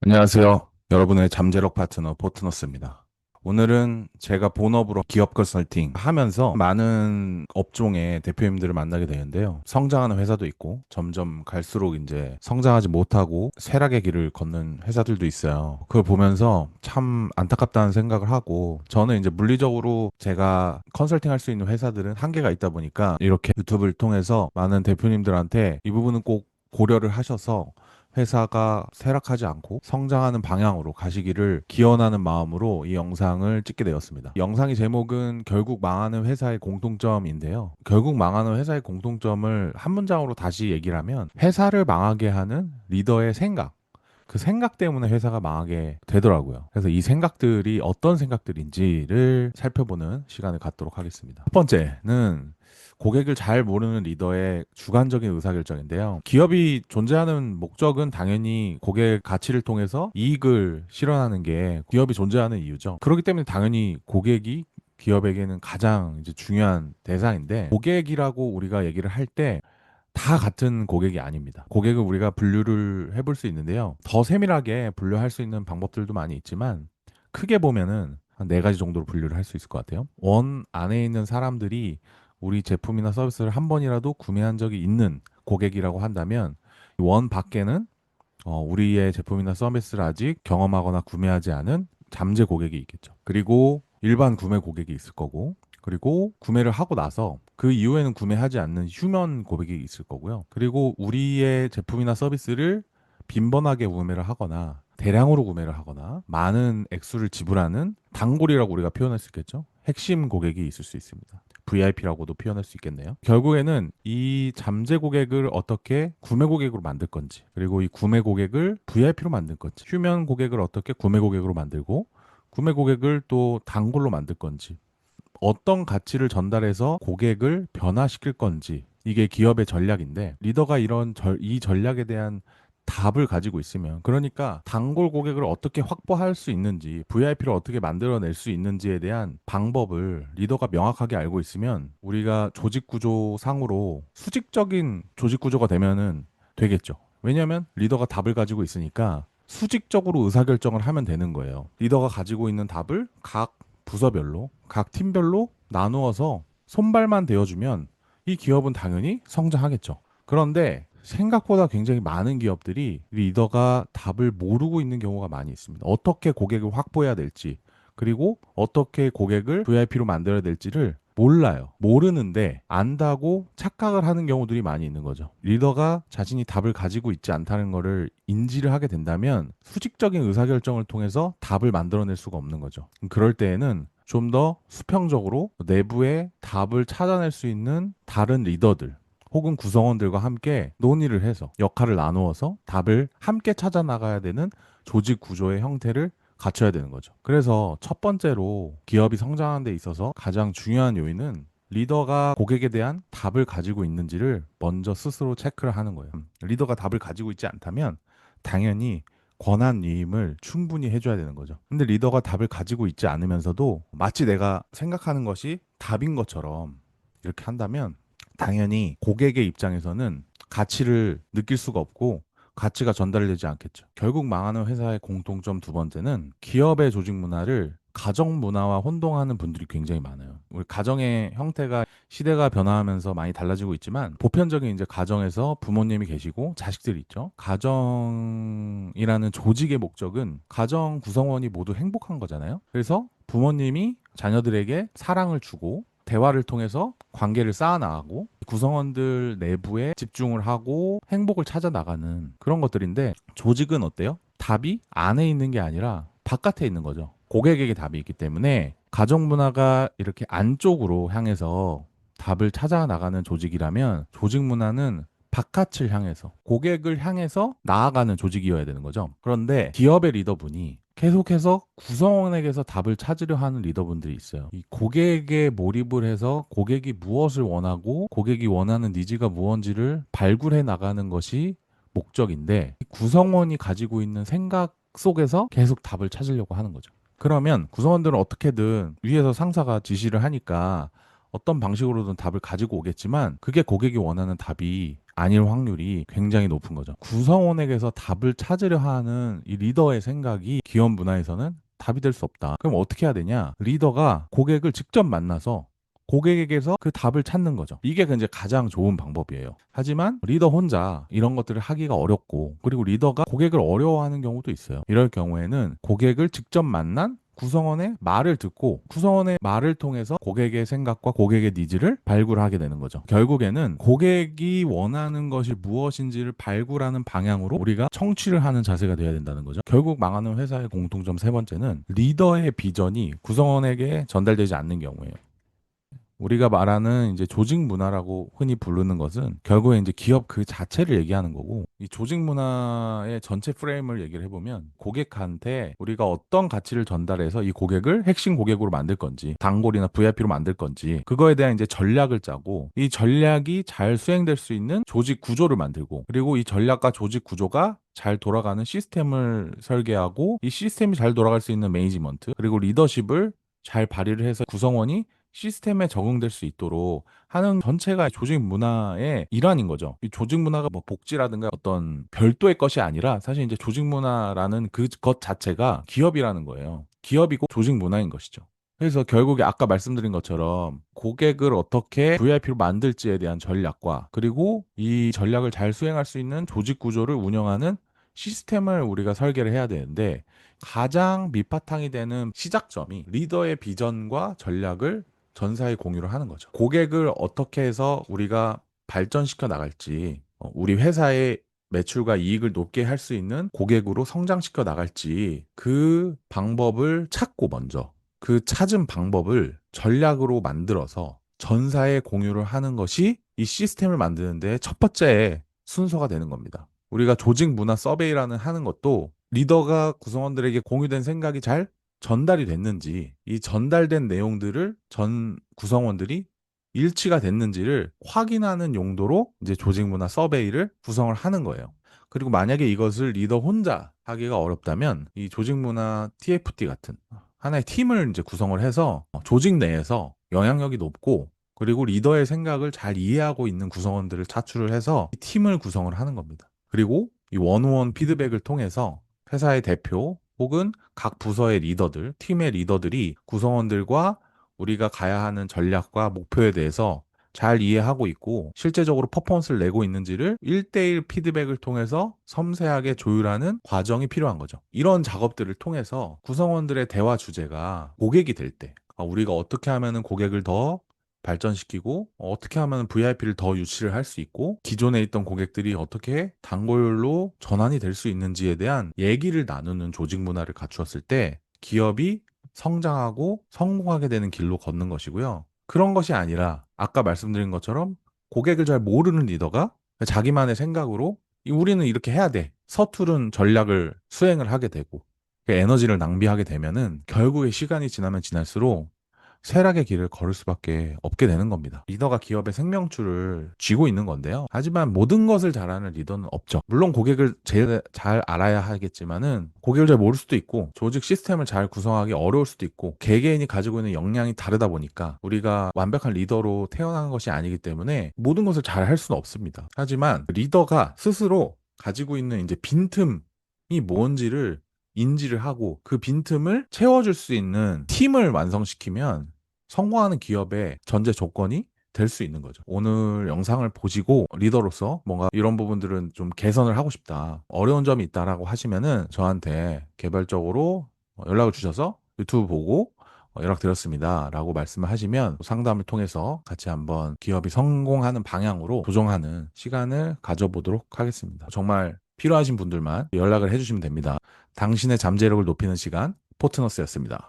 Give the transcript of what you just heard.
안녕하세요. 여러분의 잠재력 파트너 포트너스입니다. 오늘은 제가 본업으로 기업 컨설팅 하면서 많은 업종의 대표님들을 만나게 되는데요. 성장하는 회사도 있고 점점 갈수록 이제 성장하지 못하고 쇠락의 길을 걷는 회사들도 있어요. 그걸 보면서 참 안타깝다는 생각을 하고 저는 이제 물리적으로 제가 컨설팅 할 수 있는 회사들은 한계가 있다 보니까 이렇게 유튜브를 통해서 많은 대표님들한테 이 부분은 꼭 고려를 하셔서 회사가 쇠락하지 않고 성장하는 방향으로 가시기를 기원하는 마음으로 이 영상을 찍게 되었습니다. 영상의 제목은 결국 망하는 회사의 공통점인데요. 결국 망하는 회사의 공통점을 한 문장으로 다시 얘기를 하면 회사를 망하게 하는 리더의 생각. 그 생각 때문에 회사가 망하게 되더라고요. 그래서 이 생각들이 어떤 생각들인지를 살펴보는 시간을 갖도록 하겠습니다. 첫 번째는 고객을 잘 모르는 리더의 주관적인 의사결정인데요. 기업이 존재하는 목적은 당연히 고객 가치를 통해서 이익을 실현하는 게 기업이 존재하는 이유죠. 그렇기 때문에 당연히 고객이 기업에게는 가장 이제 중요한 대상인데 고객이라고 우리가 얘기를 할때 다 같은 고객이 아닙니다. 고객은 우리가 분류를 해볼 수 있는데요. 더 세밀하게 분류할 수 있는 방법들도 많이 있지만 크게 보면은 한 네 가지 정도로 분류를 할 수 있을 것 같아요. 원 안에 있는 사람들이 우리 제품이나 서비스를 한 번이라도 구매한 적이 있는 고객이라고 한다면 원 밖에는 우리의 제품이나 서비스를 아직 경험하거나 구매하지 않은 잠재 고객이 있겠죠. 그리고 일반 구매 고객이 있을 거고, 그리고 구매를 하고 나서 그 이후에는 구매하지 않는 휴면 고객이 있을 거고요. 그리고 우리의 제품이나 서비스를 빈번하게 구매를 하거나 대량으로 구매를 하거나 많은 액수를 지불하는 단골이라고 우리가 표현할 수 있겠죠. 핵심 고객이 있을 수 있습니다. VIP라고도 표현할 수 있겠네요. 결국에는 이 잠재 고객을 어떻게 구매 고객으로 만들 건지, 그리고 이 구매 고객을 VIP로 만들 건지, 휴면 고객을 어떻게 구매 고객으로 만들고, 구매 고객을 또 단골로 만들 건지, 어떤 가치를 전달해서 고객을 변화시킬 건지, 이게 기업의 전략인데, 리더가 이 전략에 대한 답을 가지고 있으면, 그러니까 단골 고객을 어떻게 확보할 수 있는지, VIP를 어떻게 만들어낼 수 있는지에 대한 방법을 리더가 명확하게 알고 있으면 우리가 조직 구조 상으로 수직적인 조직 구조가 되면은 되겠죠. 왜냐하면 리더가 답을 가지고 있으니까 수직적으로 의사결정을 하면 되는 거예요. 리더가 가지고 있는 답을 각 부서별로, 각 팀별로 나누어서 손발만 대어주면 이 기업은 당연히 성장하겠죠. 그런데 생각보다 굉장히 많은 기업들이 리더가 답을 모르고 있는 경우가 많이 있습니다. 어떻게 고객을 확보해야 될지, 그리고 어떻게 고객을 VIP로 만들어야 될지를 몰라요. 모르는데 안다고 착각을 하는 경우들이 많이 있는 거죠. 리더가 자신이 답을 가지고 있지 않다는 것을 인지를 하게 된다면 수직적인 의사결정을 통해서 답을 만들어낼 수가 없는 거죠. 그럴 때에는 좀 더 수평적으로 내부에 답을 찾아낼 수 있는 다른 리더들, 혹은 구성원들과 함께 논의를 해서 역할을 나누어서 답을 함께 찾아 나가야 되는 조직 구조의 형태를 갖춰야 되는 거죠. 그래서 첫 번째로 기업이 성장하는 데 있어서 가장 중요한 요인은 리더가 고객에 대한 답을 가지고 있는지를 먼저 스스로 체크를 하는 거예요. 리더가 답을 가지고 있지 않다면 당연히 권한 위임을 충분히 해줘야 되는 거죠. 근데 리더가 답을 가지고 있지 않으면서도 마치 내가 생각하는 것이 답인 것처럼 이렇게 한다면 당연히 고객의 입장에서는 가치를 느낄 수가 없고 가치가 전달되지 않겠죠. 결국 망하는 회사의 공통점 두 번째는 기업의 조직 문화를 가정 문화와 혼동하는 분들이 굉장히 많아요. 우리 가정의 형태가 시대가 변화하면서 많이 달라지고 있지만 보편적인 이제 가정에서 부모님이 계시고 자식들이 있죠. 가정이라는 조직의 목적은 가정 구성원이 모두 행복한 거잖아요. 그래서 부모님이 자녀들에게 사랑을 주고 대화를 통해서 관계를 쌓아나가고 구성원들 내부에 집중을 하고 행복을 찾아 나가는 그런 것들인데 조직은 어때요? 답이 안에 있는 게 아니라 바깥에 있는 거죠. 고객에게 답이 있기 때문에 가정 문화가 이렇게 안쪽으로 향해서 답을 찾아 나가는 조직이라면 조직 문화는 바깥을 향해서 고객을 향해서 나아가는 조직이어야 되는 거죠. 그런데 기업의 리더분이 계속해서 구성원에게서 답을 찾으려 하는 리더분들이 있어요. 이 고객에 몰입을 해서 고객이 무엇을 원하고 고객이 원하는 니즈가 무언지를 발굴해 나가는 것이 목적인데 구성원이 가지고 있는 생각 속에서 계속 답을 찾으려고 하는 거죠. 그러면 구성원들은 어떻게든 위에서 상사가 지시를 하니까 어떤 방식으로든 답을 가지고 오겠지만 그게 고객이 원하는 답이 아닐 확률이 굉장히 높은 거죠. 구성원에게서 답을 찾으려 하는 이 리더의 생각이 기업 문화에서는 답이 될 수 없다. 그럼 어떻게 해야 되냐? 리더가 고객을 직접 만나서 고객에게서 그 답을 찾는 거죠. 이게 이제 가장 좋은 방법이에요. 하지만 리더 혼자 이런 것들을 하기가 어렵고, 그리고 리더가 고객을 어려워하는 경우도 있어요. 이럴 경우에는 고객을 직접 만난 구성원의 말을 듣고 구성원의 말을 통해서 고객의 생각과 고객의 니즈를 발굴하게 되는 거죠. 결국에는 고객이 원하는 것이 무엇인지를 발굴하는 방향으로 우리가 청취를 하는 자세가 돼야 된다는 거죠. 결국 망하는 회사의 공통점 세 번째는 리더의 비전이 구성원에게 전달되지 않는 경우에요. 우리가 말하는 이제 조직 문화라고 흔히 부르는 것은 결국에 이제 기업 그 자체를 얘기하는 거고, 이 조직 문화의 전체 프레임을 얘기를 해보면 고객한테 우리가 어떤 가치를 전달해서 이 고객을 핵심 고객으로 만들 건지, 단골이나 VIP로 만들 건지, 그거에 대한 이제 전략을 짜고, 이 전략이 잘 수행될 수 있는 조직 구조를 만들고, 그리고 이 전략과 조직 구조가 잘 돌아가는 시스템을 설계하고, 이 시스템이 잘 돌아갈 수 있는 매니지먼트, 그리고 리더십을 잘 발휘를 해서 구성원이 시스템에 적응될 수 있도록 하는 전체가 조직 문화의 일환인 거죠. 이 조직 문화가 뭐 복지라든가 어떤 별도의 것이 아니라 사실 이제 조직 문화라는 그것 자체가 기업이라는 거예요. 기업이고 조직 문화인 것이죠. 그래서 결국에 아까 말씀드린 것처럼 고객을 어떻게 VIP로 만들지에 대한 전략과, 그리고 이 전략을 잘 수행할 수 있는 조직 구조를 운영하는 시스템을 우리가 설계를 해야 되는데, 가장 밑바탕이 되는 시작점이 리더의 비전과 전략을 전사에 공유를 하는 거죠. 고객을 어떻게 해서 우리가 발전시켜 나갈지, 우리 회사의 매출과 이익을 높게 할 수 있는 고객으로 성장시켜 나갈지, 그 방법을 찾고 먼저 그 찾은 방법을 전략으로 만들어서 전사에 공유를 하는 것이 이 시스템을 만드는데 첫 번째 순서가 되는 겁니다. 우리가 조직 문화 서베이라는 하는 것도 리더가 구성원들에게 공유된 생각이 잘 전달이 됐는지, 이 전달된 내용들을 전 구성원들이 일치가 됐는지를 확인하는 용도로 이제 조직 문화 서베이를 구성을 하는 거예요. 그리고 만약에 이것을 리더 혼자 하기가 어렵다면 이 조직 문화 TFT 같은 하나의 팀을 이제 구성을 해서 조직 내에서 영향력이 높고, 그리고 리더의 생각을 잘 이해하고 있는 구성원들을 차출을 해서 이 팀을 구성을 하는 겁니다. 그리고 이 원오원 피드백을 통해서 회사의 대표 혹은 각 부서의 리더들, 팀의 리더들이 구성원들과 우리가 가야 하는 전략과 목표에 대해서 잘 이해하고 있고 실제적으로 퍼포먼스를 내고 있는지를 1대1 피드백을 통해서 섬세하게 조율하는 과정이 필요한 거죠. 이런 작업들을 통해서 구성원들의 대화 주제가 고객이 될 때, 우리가 어떻게 하면 고객을 더 발전시키고 어떻게 하면 VIP를 더 유치를 할 수 있고 기존에 있던 고객들이 어떻게 단골로 전환이 될 수 있는지에 대한 얘기를 나누는 조직 문화를 갖추었을 때 기업이 성장하고 성공하게 되는 길로 걷는 것이고요. 그런 것이 아니라 아까 말씀드린 것처럼 고객을 잘 모르는 리더가 자기만의 생각으로 우리는 이렇게 해야 돼, 서투른 전략을 수행을 하게 되고 그 에너지를 낭비하게 되면은 결국에 시간이 지나면 지날수록 쇠락의 길을 걸을 수밖에 없게 되는 겁니다. 리더가 기업의 생명줄을 쥐고 있는 건데요. 하지만 모든 것을 잘하는 리더는 없죠. 물론 고객을 제일 잘 알아야 하겠지만은 고객을 잘 모를 수도 있고 조직 시스템을 잘 구성하기 어려울 수도 있고 개개인이 가지고 있는 역량이 다르다 보니까 우리가 완벽한 리더로 태어난 것이 아니기 때문에 모든 것을 잘 할 수는 없습니다. 하지만 리더가 스스로 가지고 있는 이제 빈틈이 뭔지를 인지를 하고 그 빈틈을 채워줄 수 있는 팀을 완성시키면 성공하는 기업의 전제 조건이 될 수 있는 거죠. 오늘 영상을 보시고 리더로서 뭔가 이런 부분들은 좀 개선을 하고 싶다, 어려운 점이 있다라고 하시면은 저한테 개별적으로 연락을 주셔서 유튜브 보고 연락드렸습니다 라고 말씀을 하시면 상담을 통해서 같이 한번 기업이 성공하는 방향으로 조정하는 시간을 가져보도록 하겠습니다. 정말 필요하신 분들만 연락을 해주시면 됩니다. 당신의 잠재력을 높이는 시간, 포트너스였습니다.